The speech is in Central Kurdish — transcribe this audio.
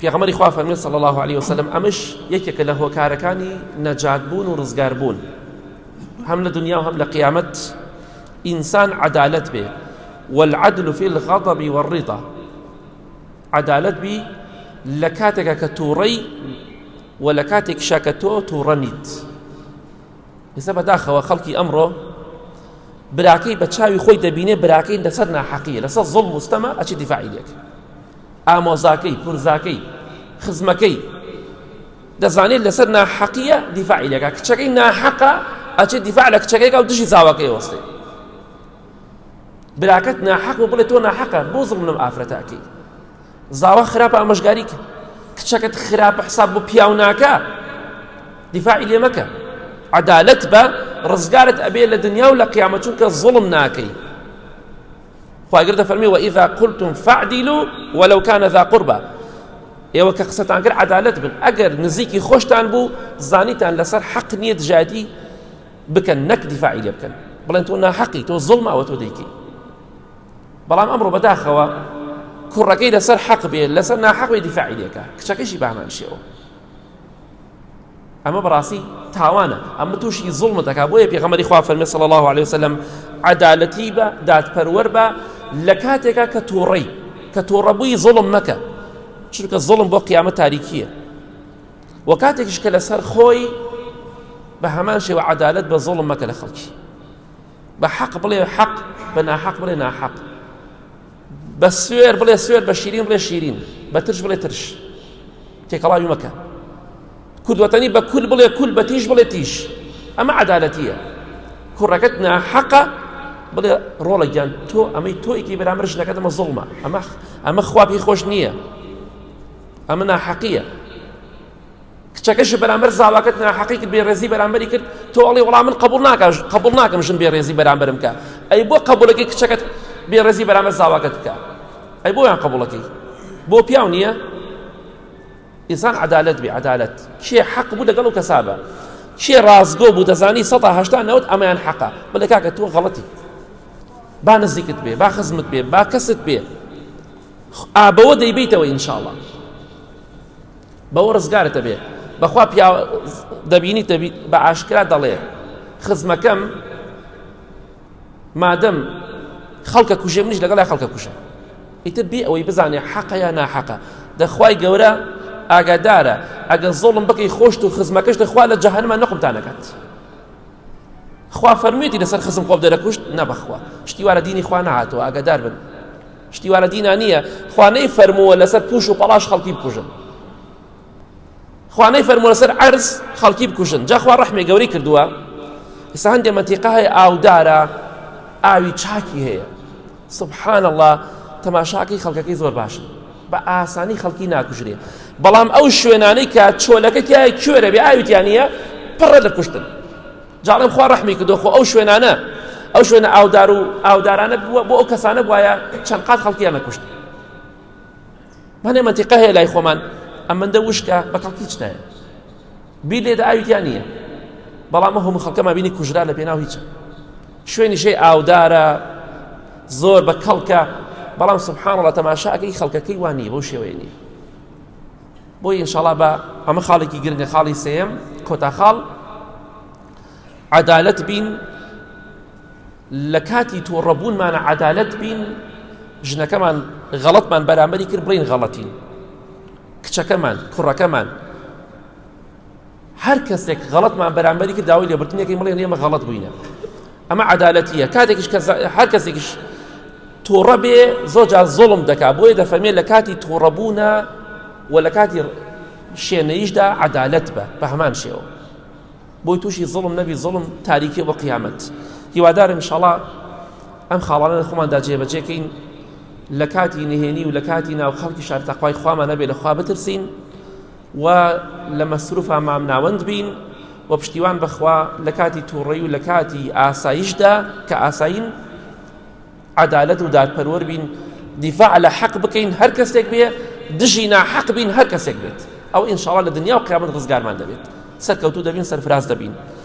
پێغەمبەری خوا فەرمێ صلی الله عليه وسلم ئەمەش یەکێکە لە هۆکارەکانی نەجاتبوون و ڕزگاربوون هەم لە دنیا و هەم لە قیامەت ئینسان عەدالەت بێ والعدل في الغضب والرضا عەدالەت بی لە کاتێکە کە تووڕەی و لە کاتێکشا کە تۆ تووڕە نیت. ئێستا بەداخەوە خەڵکی ئەمڕۆ براکەی بە چاوی خۆی دەبینێ براکەی لەسەر ناحەقیە لەسەر زوڵم و ستەمە ئەچی دیفاعی لێک ئامۆزاکەی پورزاکەی خزمەکەی دەزانێت لەسەر ناحەقیە دیفاعی لێکە کچەکەی ناحەقە ئەچێت دیفاع لە کچەکەیکە و دژی زاوەکەی وەستێ براکەت ناحەق و بڵێ تۆ ناحەقە بۆ زوڵم لەم ئافرەتاکەی زاوە خراپە ئامۆژگاری کە کچەکەت خراپە حساب بۆ پیاو ناکە دیفاعی لێ مەکە عەدالەت بە ڕزگارت ئەبێ لە دنیا و لە قیامەت چونکە زوڵم ناکەی. خواگەر دەفەرمێ وإذا قلتم فاعدلوا ولو كان ذا قربى ئێوە کە قسەتان کرد عەدالەت بن ئەگەر نزیکی خۆشتان بوو زانیتان لەسەر حەق نییە دژایەتی بکەن نەک دیفاعی لێ بکەن بڵێن تۆ ناحەقی تۆ زوڵمە ئەوە تۆ دەیکەی. بەڵام ئەمڕۆ بەداخەوە کوڕەکەی لەسەر حەق بێ لەسەر ناحەق بێ دیفاعی لێکە کچەکەیشی بەهەمان شێوە ئەمە بەڕاستی تاوانە ئەمە تووشی زوڵمە دەکا. بۆیە پێغەمبەری خوا فەرمێ صلی الله عليه وسلم عەدالەتی بە دادپەروەر بە لە کاتێکا کە تووڕەی کە تووڕەبووی زوڵم مەکە چونکە زوڵم بۆ قیامەت تاریکیە و کاتێکیش کە لەسەر خۆی بە هەمان شێوە عەدالەت بە زوڵم مەکە لە خەڵکی بە حەق بڵێ حەق بە ناحەق بڵێ ناحەق بە سوێر بڵێ سوێر بە شیرین بڵێ شیرین بە ترش بڵێ ترش تێکەڵاوی مەکە کودوەتەنی بە کول بڵێ کول بە تیش بڵێ تیش ئەمە عەدالەتیە. کوڕەکەت ناحەقە بڵێ ڕۆڵە گیان تۆ ئەمەی تۆیکی بەرامبەر ژنەکەت ئەمە زوڵمە ئەمە خوا پێی خۆش نییە ئەمە ناحەقیە. کچەکەش بەرامبەر زاواکەت ناحەقی کرد بێڕێزی بەرامبەری کرد تۆ ئەڵێ وەڵام من قبوڵ ناکەم ژن بێڕێزی بەرامبەرم کە ئەی بۆ قبوڵەکەی کچەکەت بێڕێزی بەرامبەر زاواکەت بکە ئەی بۆیان قبوڵەکەی بۆ پیاو نییە. ئینسان عەدالەت بێ عەدالەت کێ حەق بوو لەگەڵ و کەسابە کێ ڕازگۆ بوو دەزانی 180 ئەمەیان حەقە بڵێ کاکە تۆ غەڵەتی با نزیکت بێ با خزمت بێ با کەست بێ ئابەوە دەیبیتەوە ئینشاءڵڵا بەوە ڕزگارتە بێ بەخوا پیا دەبینیت بە ئاشکرا دەڵێ خزمەکەم مادەم خەڵکە کوژێ منیش لەگەڵای خەڵکە کوژە ئیتر بێ ئەوەی بزانێ حەقە یا ناحەقە دەخوای گەورە ئاگادارە ئەگەر زوڵم بکەی خۆشت و خزمەکەش دەخوا لە جەهەنەما نەقمتانەکات خوا فەرموویەتی لەسەر خزم خۆ دەرەکوشت نەبەخوا شتی وارە دینی خوا نەهاتەوە ئاگادار بن شتی وارە دینا نییە خوا نەیفەرمووە لەسەر پوش و پەڵاش خەڵکی بکوژن خوا نەیفەرمووە لەسەر عەرز خەڵکی بکوژن جا خوا ڕەحمێ گەورەی کردووە ئێستا هەندێک مەنتیقە هەیە ئاودارە ئاوی چاکی هەیە سبحان الله تەماشاکەی خەڵکەکەی زۆر باشن بە ئاسانی خەڵکی ناکوژرێ بەڵام ئەو شوێنانەی کە چۆلەکە تیایە کوێرە بێ ئاویتیان نییە پڕە لە کوشتن جاڵێم خوا ڕەحمی کردووە خۆ ئەو شوێنە ئاودار و ئاودارانە بۆ ئەو کەسانە بواە چەند قات خەڵکیان نەکوشت. مانێ مەنتیقە هەیە لای خۆمان ئەمەندە وشکە بە کەڵکی چتایە بیر لێدە ئاویتیان نییە بەڵام هەموو خەڵکەمان بینی کوژرا لە پێناو هیچە شوێنی شەی ئاودارە زۆر بە کەڵکە بەڵام سبحان الله تەماشاکەی خەڵکەکەی وانیە بەو شێوەیە نییە. بۆی ئینشاءڵڵا بە ئەمە خاڵێکی گرنگە خاڵی سێیەم کۆتا خاڵ عەدالەت بین لە کاتی تۆڕەبوونمانە عەدالەت بین ژنەکەمان غەڵەتمان بەرامبەری کرد بڵین غەڵەتین کچەکەمان کوڕەکەمان هەر کەسێک غەڵەتمان بەرامبەری کرد داوای لێبوردنێکی بڵێن ئێمە غەڵەت بووینە ئەمە عەدالەتیە. کاتێکیش هەر کەسێکیش تۆڕە بێ زۆر جار زوڵم دەکا بۆیە دەفەرمێ لە کاتی تۆڕەبوونە و لە کاتی شوێنەیشدا عەدالەت بە هەمان شێوە بۆی تووشی زوڵم نەبی زوڵم تاریکیە بۆ قیامەت. هیوادارم ئینشاءڵڵا ئەم خاڵانە لە خۆماندا جێبەجێکەین لە کاتی نهێنی و لە کاتی ناو خەڵکی شار تەقوای خوامان نەبێ لە خوا بترسین و لە مەسروفە مام ناوەند بین و پشتیوان بەخوا لە کاتی تووڕەی و لە کاتی ئاسایشدا کە ئاساین عەدالەت و دادپەروەر بین دیفاع لە حەق بکەین هەر کەسێک بێ دژی ناحەق بین هەر کەسێک بێت ئەو ئینشاءڵڵا لە دنیا و قیامەت ڕزگارمان دەبێت سەرکەوتوو دەبین سەرفراز دەبین.